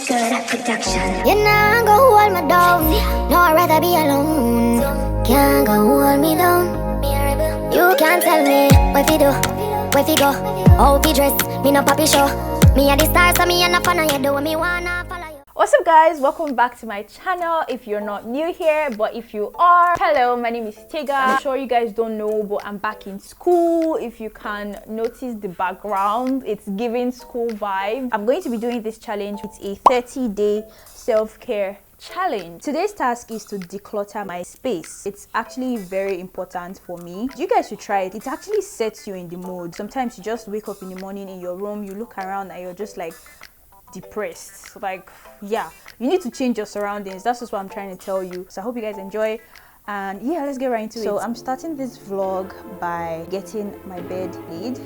Good production. You know, go hold me down. No, I'd rather be alone. Can't go hold me down. You can't tell me what you do, where you go, how you dress. Me no papi show. Me a the stars, so me a no fan of you. Do what me wanna follow you. What's up, guys? Welcome back to my channel. If you're not new here, but if you are, hello, my name is Tega. I'm sure you guys don't know, but I'm back in school. If you can notice the background, it's giving school vibe. I'm going to be doing this challenge. It's a 30-day self-care challenge. Today's task is to declutter my space. It's actually very important for me. You guys should try it. It actually sets you in the mood. Sometimes you just wake up in the morning in your room, you look around and you're just like depressed. Like, yeah, you need to change your surroundings. That's just what I'm trying to tell you. So I hope you guys enjoy, and yeah, let's get right into it. So I'm starting this vlog by getting my bed made.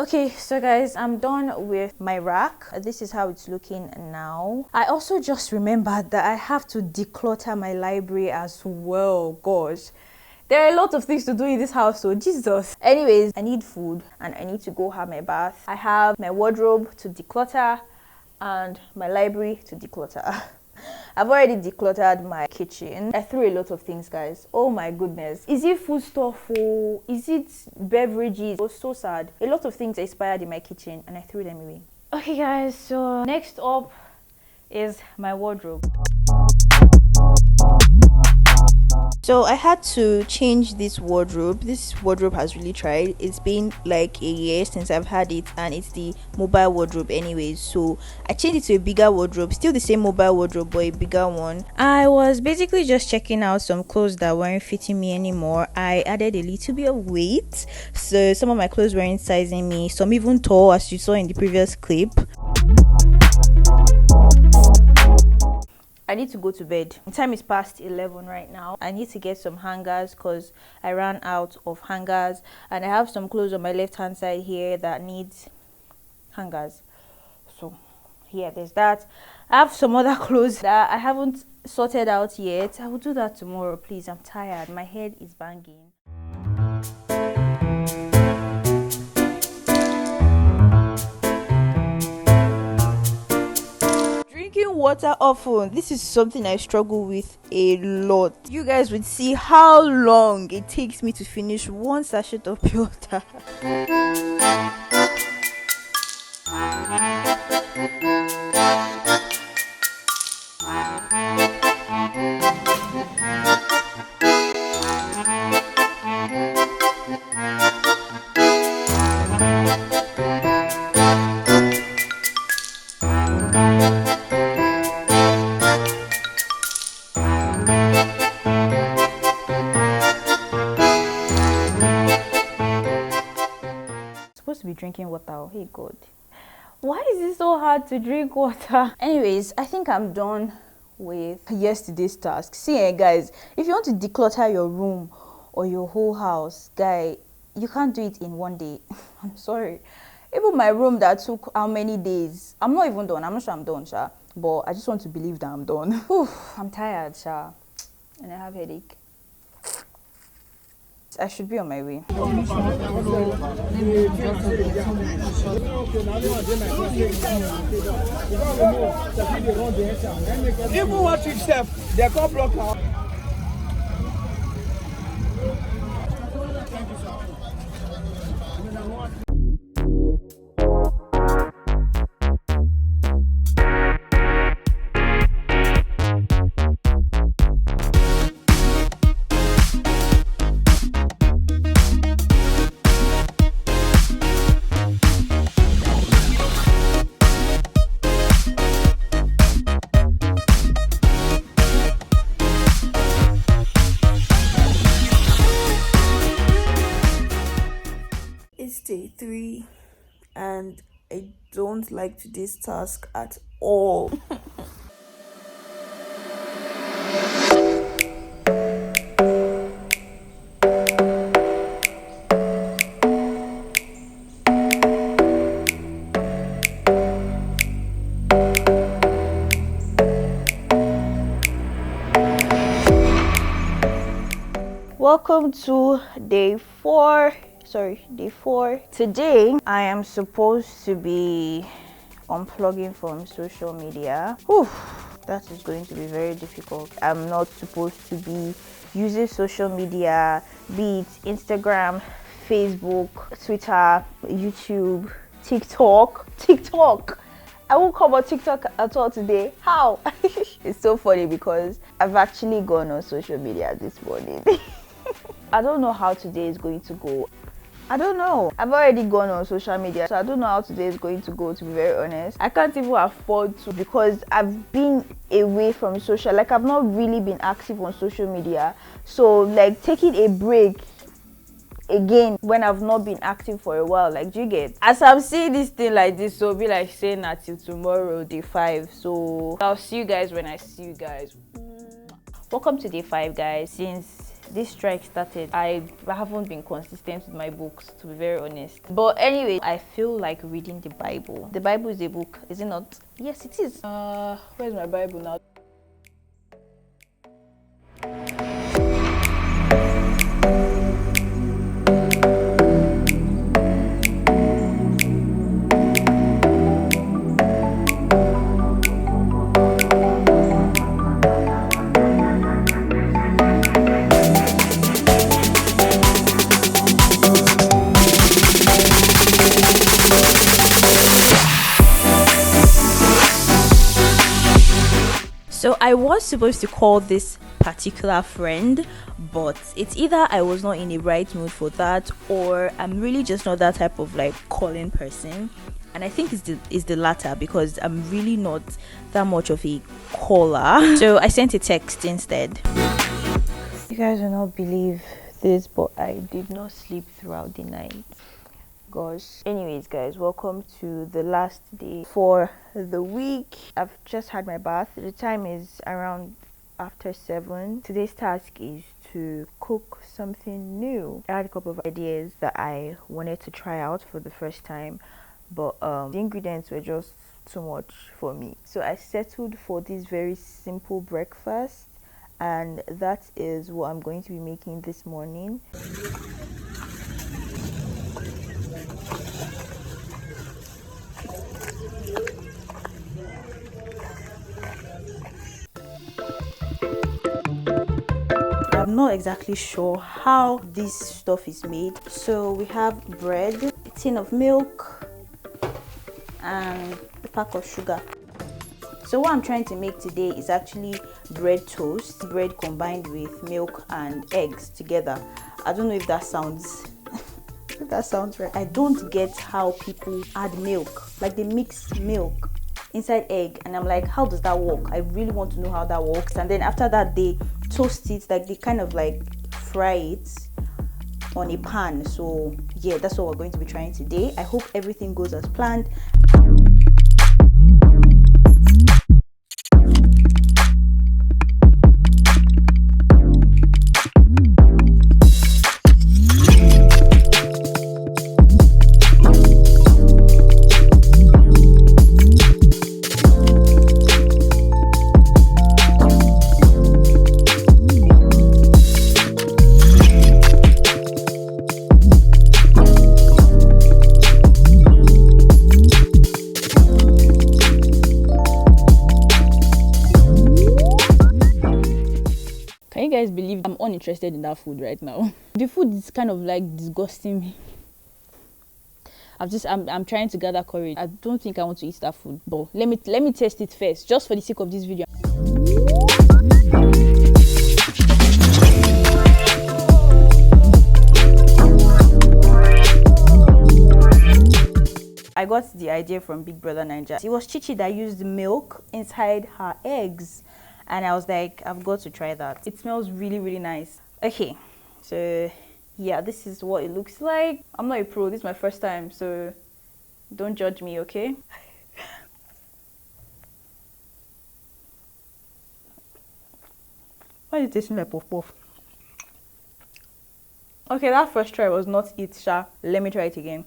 Okay, so guys, I'm done with my rack. This is how it's looking now. I also just remembered that I have to declutter my library as well. Gosh, there are a lot of things to do in this house, so Jesus. Anyways, I need food and I need to go have my bath. I have my wardrobe to declutter and my library to declutter. I've already decluttered my kitchen. I threw a lot of things, guys. Oh my goodness. Is it food stuff or is it beverages? It was so sad. A lot of things expired in my kitchen and I threw them away. Okay, guys, so next up is my wardrobe. So I had to change this wardrobe. This wardrobe has really tried. It's been like a year since I've had it, and it's the mobile wardrobe anyways. So I changed it to a bigger wardrobe, still the same mobile wardrobe but a bigger one. I was basically just checking out some clothes that weren't fitting me anymore. I added a little bit of weight, so some of my clothes weren't sizing me, some even tall, as you saw in the previous clip. I need to go to bed. The time is past 11 right now. I need to get some hangers because I ran out of hangers, and I have some clothes on my left hand side here that needs hangers. So yeah, there's that. I have some other clothes that I haven't sorted out yet. I will do that tomorrow, please. I'm tired. My head is banging. Drinking water often, this is something I struggle with a lot. You guys would see how long it takes me to finish one sachet of pure water. Supposed to be drinking water. Oh, hey God, why is it so hard to drink water? Anyways, I think I'm done with yesterday's task. See, guys, if you want to declutter your room or your whole house, guy, you can't do it in one day. I'm sorry. Even my room that took how many days, I'm not even done. I'm not sure I'm done, sha, but I just want to believe that I'm done. Whew, I'm tired, sha, and I have a headache. I should be on my way. Even what you step, they can't block out. Day 3 and I don't like today's task at all. welcome to day 4. Day 4. Today I am supposed to be unplugging from social media. Whew, that is going to be very difficult. I'm not supposed to be using social media, be it Instagram, Facebook, Twitter, YouTube, TikTok. I won't cover TikTok at all today. How? It's so funny because I've actually gone on social media this morning. I don't know how today is going to go. I don't know. I've already gone on social media, so I don't know how today is going to go, to be very honest. I can't even afford to, because I've been away from social, like I've not really been active on social media. So like taking a break again when I've not been active for a while, like, do you get? As I'm seeing this thing like this, so be like saying that till tomorrow, day 5. So I'll see you guys when I see you guys. Welcome to day 5, guys. Since this strike started, I haven't been consistent with my books, to be very honest. But anyway, I feel like reading the Bible. The Bible is a book, is it not? Yes, it is. Where's my Bible now? So I was supposed to call this particular friend, but it's either I was not in the right mood for that, or I'm really just not that type of like calling person. And I think it's the latter, because I'm really not that much of a caller. So I sent a text instead. You guys will not believe this, but I did not sleep throughout the night. Gosh. Anyways, guys, welcome to the last day for the week. I've just had my bath. The time is around after 7. Today's task is to cook something new. I had a couple of ideas that I wanted to try out for the first time, but the ingredients were just too much for me. So I settled for this very simple breakfast, and that is what I'm going to be making this morning. I'm not exactly sure how this stuff is made. So we have bread, a tin of milk, and a pack of sugar. So what I'm trying to make today is actually bread toast, bread combined with milk and eggs together. I don't know if that sounds if that sounds right. I don't get how people add milk, like they mix milk inside egg, and I'm like, how does that work? I really want to know how that works. And then after that, they toast it, like they kind of like fry it on a pan. So yeah, that's what we're going to be trying today. I hope everything goes as planned. Can you guys believe I'm uninterested in that food right now? The food is kind of like disgusting me. I'm trying to gather courage. I don't think I want to eat that food, but let me test it first, just for the sake of this video. I got the idea from Big Brother Ninja. It was Chichi that used milk inside her eggs, and I was like, I've got to try that. It smells really, really nice. Okay, so yeah, this is what it looks like. I'm not a pro, this is my first time, so don't judge me, okay? Why is it tasting like puff puff? Okay, that first try was not it, sha. Let me try it again.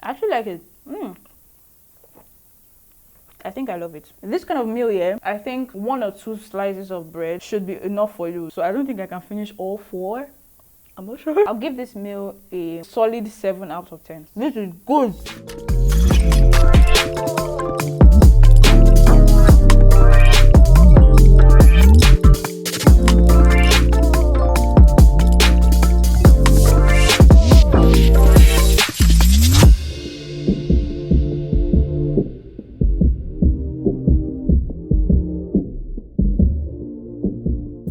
I actually like it. I think I love it. This kind of meal here, I think 1 or 2 slices of bread should be enough for you. So I don't think I can finish all 4. I'm not sure. I'll give this meal a solid 7 out of 10. This is good.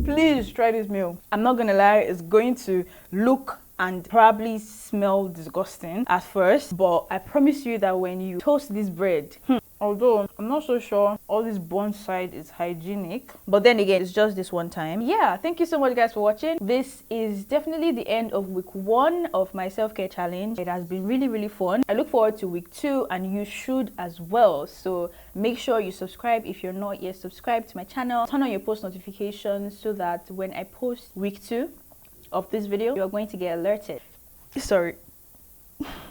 Please try this meal. I'm not gonna lie, it's going to look and probably smell disgusting at first, but I promise you that when you toast this bread, although I'm not so sure all this bun side is hygienic, but then again, it's just this one time. Yeah, thank you so much guys for watching. This is definitely the end of week 1 of my self-care challenge. It has been really fun. I look forward to week 2, and you should as well. So make sure you subscribe if you're not yet subscribed to my channel. Turn on your post notifications so that when I post week 2 of this video, you're going to get alerted. Sorry.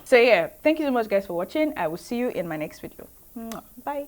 So yeah, thank you so much guys for watching. I will see you in my next video. Bye.